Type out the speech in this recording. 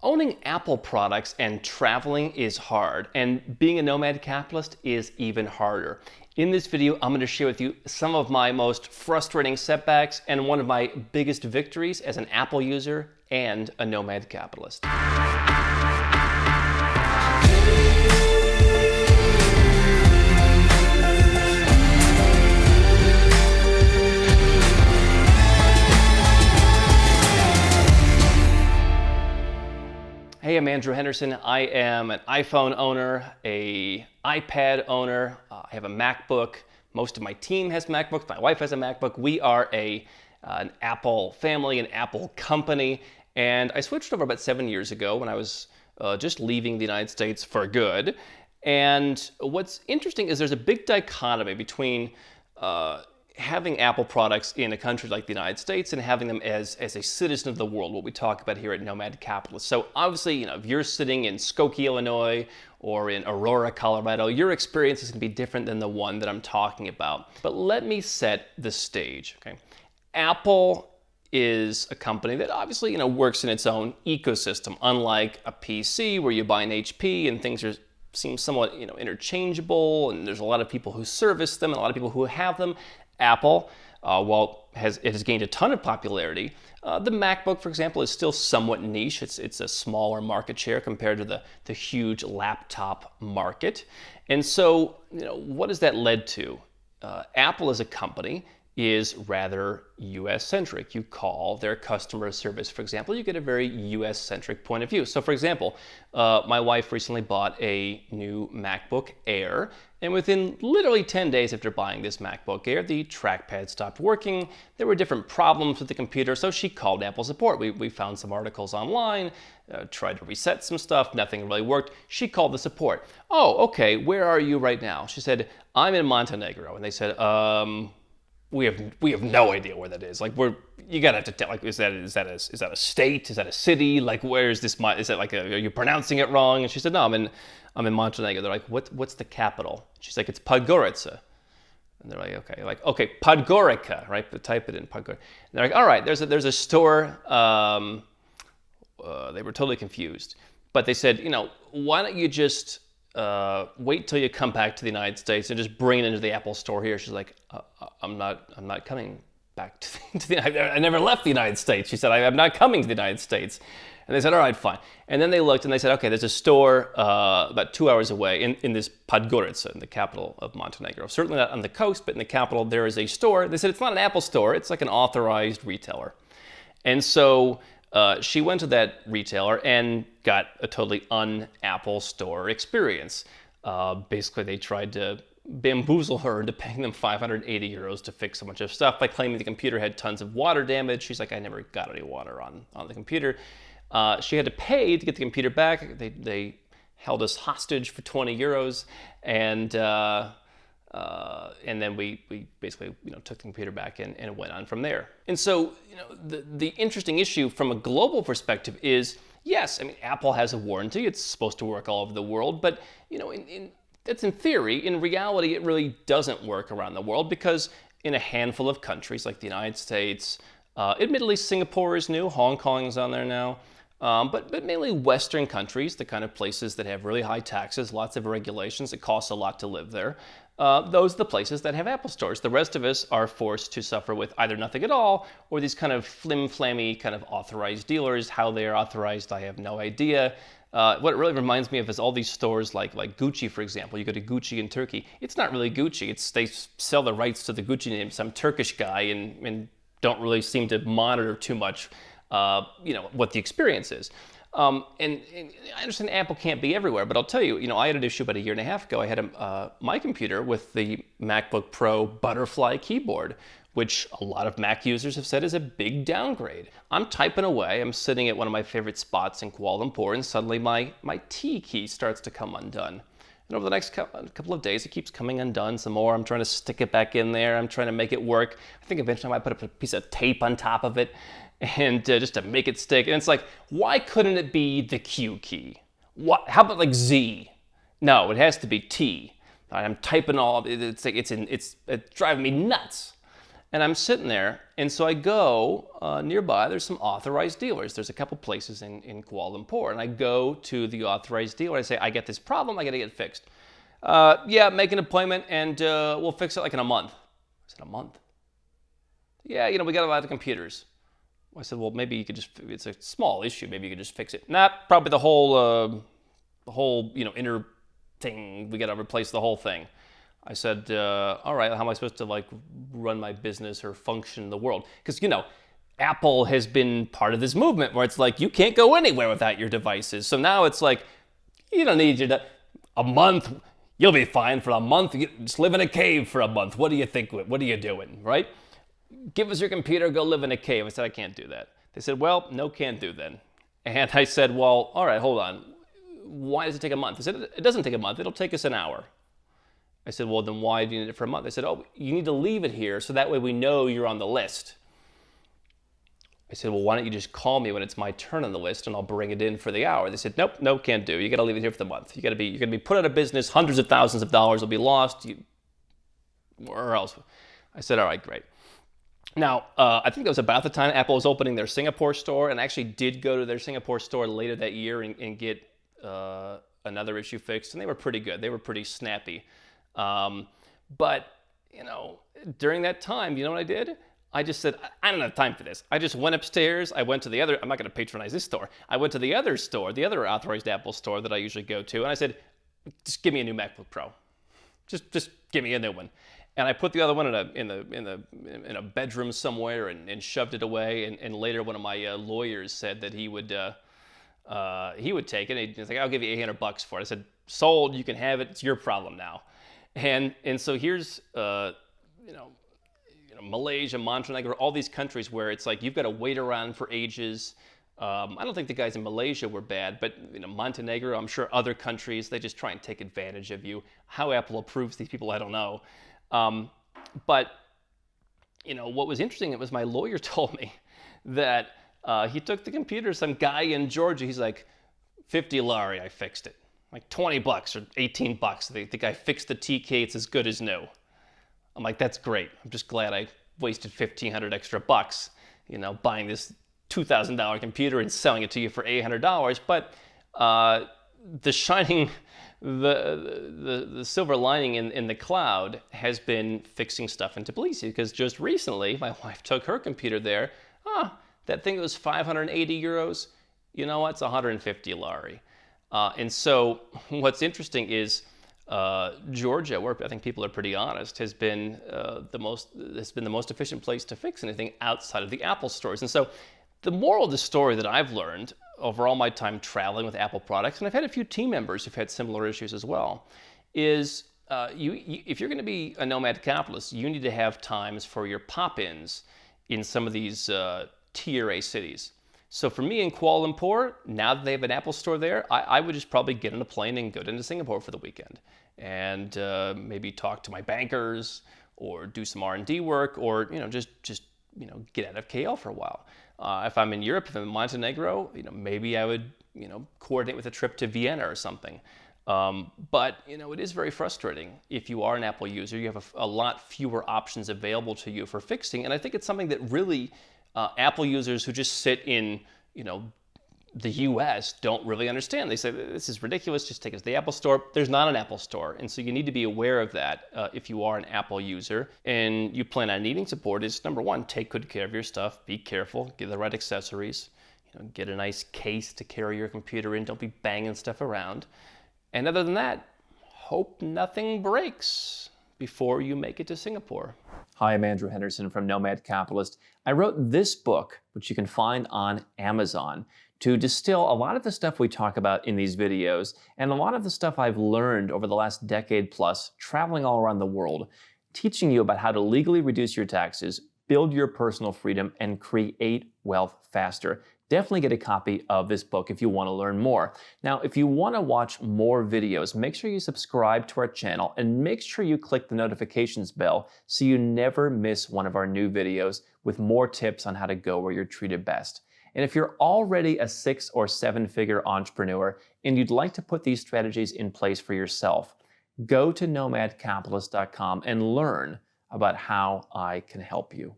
Owning Apple products and traveling is hard, and being a nomad capitalist is even harder. In this video, I'm going to share with you some of my most frustrating setbacks and one of my biggest victories as an Apple user and a nomad capitalist. Hey, I'm Andrew Henderson. I am an iPhone owner, an iPad owner. I have a MacBook. Most of my team has MacBooks. My wife has a MacBook. We are an Apple family, an Apple company. And I switched over about 7 years ago when I was just leaving the United States for good. And what's interesting is there's a big dichotomy between having Apple products in a country like the United States and having them as a citizen of the world, what we talk about here at Nomad Capitalist. So obviously, if you're sitting in Skokie, Illinois, or in Aurora, Colorado, your experience is going to be different than the one that I'm talking about. But let me set the stage, okay? Apple is a company that obviously, works in its own ecosystem, unlike a PC where you buy an HP and things seem somewhat, interchangeable, and there's a lot of people who service them and a lot of people who have them. Apple, while it has gained a ton of popularity, the MacBook, for example, is still somewhat niche. It's a smaller market share compared to the huge laptop market. And so, what has that led to? Apple as a company is rather US-centric. You call their customer service, for example, you get a very US-centric point of view. So for example, my wife recently bought a new MacBook Air, and within literally 10 days after buying this MacBook Air, the trackpad stopped working. There were different problems with the computer, so she called Apple support. We found some articles online, tried to reset some stuff, nothing really worked. She called the support. Oh, okay, where are you right now? She said, I'm in Montenegro. And they said, we have no idea where that is. You gotta have to tell. Is that a state? Is that a city? Where is this? Is that are you pronouncing it wrong? And she said, no, I'm in Montenegro. They're like, what's the capital? She's like, it's Podgorica. And they're like, okay, Podgorica, right? But type it in Podgorica. And they're like, all right, there's a store. They were totally confused, but they said, why don't you just wait till you come back to the United States and just bring it into the Apple store here. She's like, I'm not coming back to the I never left the United States. She said, I'm not coming to the United States. And they said, all right, fine. And then they looked and they said, okay, there's a store about 2 hours away in this Podgorica, in the capital of Montenegro. Certainly not on the coast, but in the capital there is a store. They said, it's not an Apple store, it's like an authorized retailer. And so she went to that retailer and got a totally un-Apple store experience. Basically, they tried to bamboozle her into paying them 580 euros to fix a bunch of stuff by claiming the computer had tons of water damage. She's like, I never got any water on the computer. She had to pay to get the computer back. They held us hostage for 20 euros, and then we basically took the computer back and it went on from there. And so the interesting issue from a global perspective is, yes, Apple has a warranty. It's supposed to work all over the world, but that's in theory. In reality, it really doesn't work around the world because in a handful of countries like the United States, admittedly Singapore is new, Hong Kong is on there now, but mainly Western countries, the kind of places that have really high taxes, lots of regulations, it costs a lot to live there. Those are the places that have Apple stores. The rest of us are forced to suffer with either nothing at all or these kind of flim-flammy kind of authorized dealers. How they are authorized, I have no idea. What it really reminds me of is all these stores like Gucci, for example. You go to Gucci in Turkey. It's not really Gucci. They sell the rights to the Gucci name, some Turkish guy, and don't really seem to monitor too much, what the experience is. And I understand Apple can't be everywhere, but I'll tell you, I had an issue about a year and a half ago. I had my computer with the MacBook Pro butterfly keyboard, which a lot of Mac users have said is a big downgrade. I'm typing away, I'm sitting at one of my favorite spots in Kuala Lumpur, and suddenly my T key starts to come undone. And over the next couple of days, it keeps coming undone some more. I'm trying to stick it back in there. I'm trying to make it work. I think eventually I might put a piece of tape on top of it and just to make it stick. And it's like, why couldn't it be the Q key? How about Z? No, it has to be T. I'm typing all. It's driving me nuts. And I'm sitting there, and so I go nearby. There's some authorized dealers. There's a couple places in Kuala Lumpur, and I go to the authorized dealer. I say, I get this problem. I got to get it fixed. Yeah, make an appointment, and we'll fix it like in a month. I said, a month? Yeah, we got a lot of computers. I said, well, maybe you could just, it's a small issue. Maybe you could just fix it. Nah, probably the whole inner thing. We got to replace the whole thing. I said, all right, how am I supposed to run my business or function in the world? Because, Apple has been part of this movement where it's like, you can't go anywhere without your devices. So now it's like, you don't need a month. You'll be fine for a month. You just live in a cave for a month. What do you think? What are you doing, right? Give us your computer, go live in a cave. I said, I can't do that. They said, well, no, can't do then. And I said, well, all right, hold on. Why does it take a month? They said, it doesn't take a month. It'll take us an hour. I said, well, then why do you need it for a month? They said, oh, you need to leave it here so that way we know you're on the list. I said, well, why don't you just call me when it's my turn on the list and I'll bring it in for the hour? They said, nope, no, can't do. You got to leave it here for the month. You're going to be put out of business. Hundreds of thousands of dollars will be lost. Or else. I said, all right, great. Now, I think it was about the time Apple was opening their Singapore store, and I actually did go to their Singapore store later that year and get another issue fixed, and they were pretty good. They were pretty snappy. But, during that time, you know what I did? I just said, I don't have time for this. I just went upstairs. I went to the other, I'm not going to patronize this store. I went to the other store, the other authorized Apple store that I usually go to, and I said, just give me a new MacBook Pro. Just give me a new one. And I put the other one in a bedroom somewhere and shoved it away. And later, one of my lawyers said that he would take it. He's like, I'll give you $800 for it. I said, sold. You can have it. It's your problem now. And so here's Malaysia, Montenegro, all these countries where it's like you've got to wait around for ages. I don't think the guys in Malaysia were bad, but Montenegro, I'm sure other countries, they just try and take advantage of you. How Apple approves these people, I don't know. But what was interesting, it was my lawyer told me that he took the computer, some guy in Georgia, he's like, 50 lari, I fixed it. Like $20 or $18. The guy fixed the TK, it's as good as new. I'm like, that's great. I'm just glad I wasted $1,500 extra bucks, buying this $2,000 computer and selling it to you for $800. But the silver lining in the cloud has been fixing stuff in Tbilisi, because just recently my wife took her computer there. That thing was 580 euros. You know what? It's 150 lari. And so what's interesting is Georgia, where I think people are pretty honest, has been the most efficient place to fix anything outside of the Apple stores. And so the moral of the story that I've learned over all my time traveling with Apple products, and I've had a few team members who've had similar issues as well, is if you're going to be a nomad capitalist, you need to have times for your pop-ins in some of these tier A cities. So for me in Kuala Lumpur, now that they have an Apple store there, I would just probably get on a plane and go into Singapore for the weekend and maybe talk to my bankers or do some R&D work, or just get out of KL for a while. If I'm in Europe, if I'm in Montenegro, maybe I would coordinate with a trip to Vienna or something. But it is very frustrating. If you are an Apple user, you have a lot fewer options available to you for fixing, and I think it's something that really Apple users who just sit in, the US don't really understand. They say, this is ridiculous, just take us to the Apple Store. There's not an Apple Store, and so you need to be aware of that if you are an Apple user and you plan on needing support. Is number one, take good care of your stuff, be careful, get the right accessories, get a nice case to carry your computer in, don't be banging stuff around. And other than that, hope nothing breaks before you make it to Singapore. Hi, I'm Andrew Henderson from Nomad Capitalist. I wrote this book, which you can find on Amazon, to distill a lot of the stuff we talk about in these videos and a lot of the stuff I've learned over the last decade plus traveling all around the world, teaching you about how to legally reduce your taxes, build your personal freedom, and create wealth faster. Definitely get a copy of this book if you want to learn more. Now, if you want to watch more videos, make sure you subscribe to our channel and make sure you click the notifications bell so you never miss one of our new videos with more tips on how to go where you're treated best. And if you're already a 6 or 7-figure entrepreneur and you'd like to put these strategies in place for yourself, go to nomadcapitalist.com and learn about how I can help you.